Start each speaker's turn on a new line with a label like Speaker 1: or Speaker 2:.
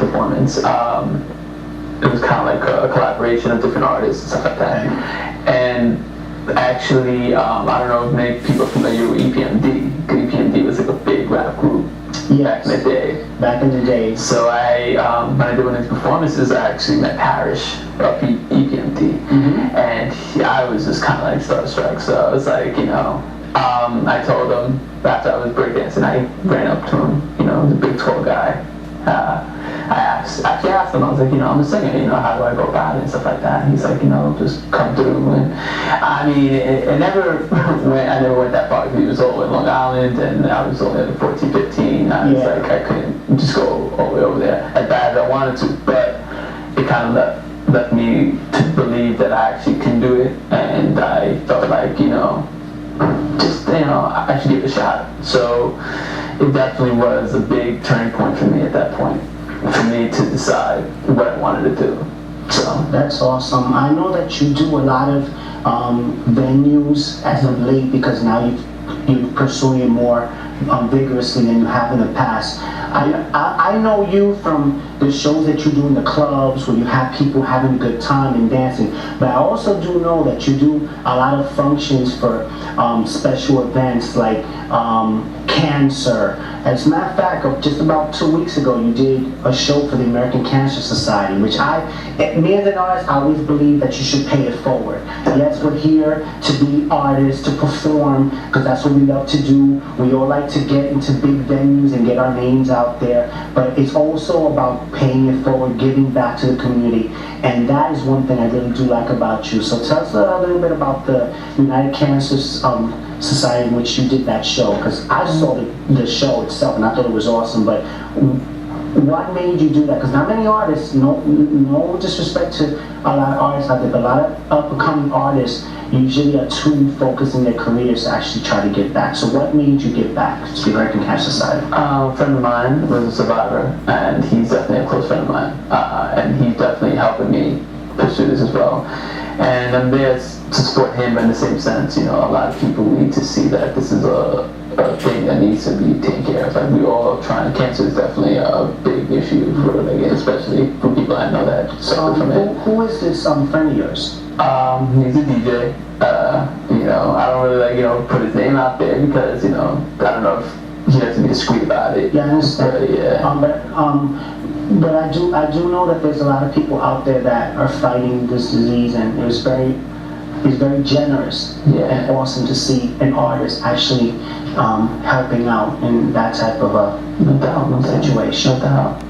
Speaker 1: performance. It was kind of like a collaboration of different artists and stuff like that. And actually, I don't know if many people are familiar with EPMD. EPMD was like a big rap group back in the day.
Speaker 2: Back in the day.
Speaker 1: So when I did one of these performances, I actually met Parrish of EPMD, and I was just kind of like starstruck. So I was like, I told him after I was breakdancing, I ran up to him, the big tall guy. I asked him, I was like, I'm a singer, how do I go about it and stuff like that. And he's like, just come through. And I mean, it never I never went that far because he was all in Long Island and I was only like 14, 15. I was like, I couldn't just go all the way over there as bad as I wanted to. But it kind of left me to believe that I actually can do it. And I felt like, I should give it a shot. So it definitely was a big turning point for me at that point, for me to decide what I wanted to do. So
Speaker 2: that's awesome. I know that you do a lot of venues as of late because now you're pursuing it more vigorously than you have in the past. I know you from the shows that you do in the clubs where you have people having a good time and dancing, but I also do know that you do a lot of functions for special events like cancer. As a matter of fact, just about 2 weeks ago, you did a show for the American Cancer Society, which me as an artist, I always believe that you should pay it forward. Yes, we're here to be artists, to perform, because that's what we love to do. We all like to get into big venues and get our names out there, but it's also about paying it forward, giving back to the community, and that is one thing I really do like about you. So tell us a little bit about the United Cancer Society in which you did that show, because I saw the show itself and I thought it was awesome, but what made you do that? Because not many artists, no disrespect to a lot of artists out there, but a lot of up-and-coming artists usually are too focused in their careers to actually try to give back. So what made you give back to the American Cancer Society?
Speaker 1: A friend of mine was a survivor, and he's definitely a close friend of mine, and he's definitely helping me pursue this as well. And I'm there to support him in the same sense. A lot of people need to see that this is a thing that needs to be taken care of. Like, we all trying. Cancer is definitely a big issue for, especially for people I know that suffer from it.
Speaker 2: Who is this friend of yours?
Speaker 1: He's a DJ. I don't really put his name out there because I don't know if he has to be discreet about it.
Speaker 2: Yeah, I understand. But I do know that there's a lot of people out there that are fighting this disease, and it's very generous and awesome to see an artist actually helping out in that type of a situation.
Speaker 1: No doubt.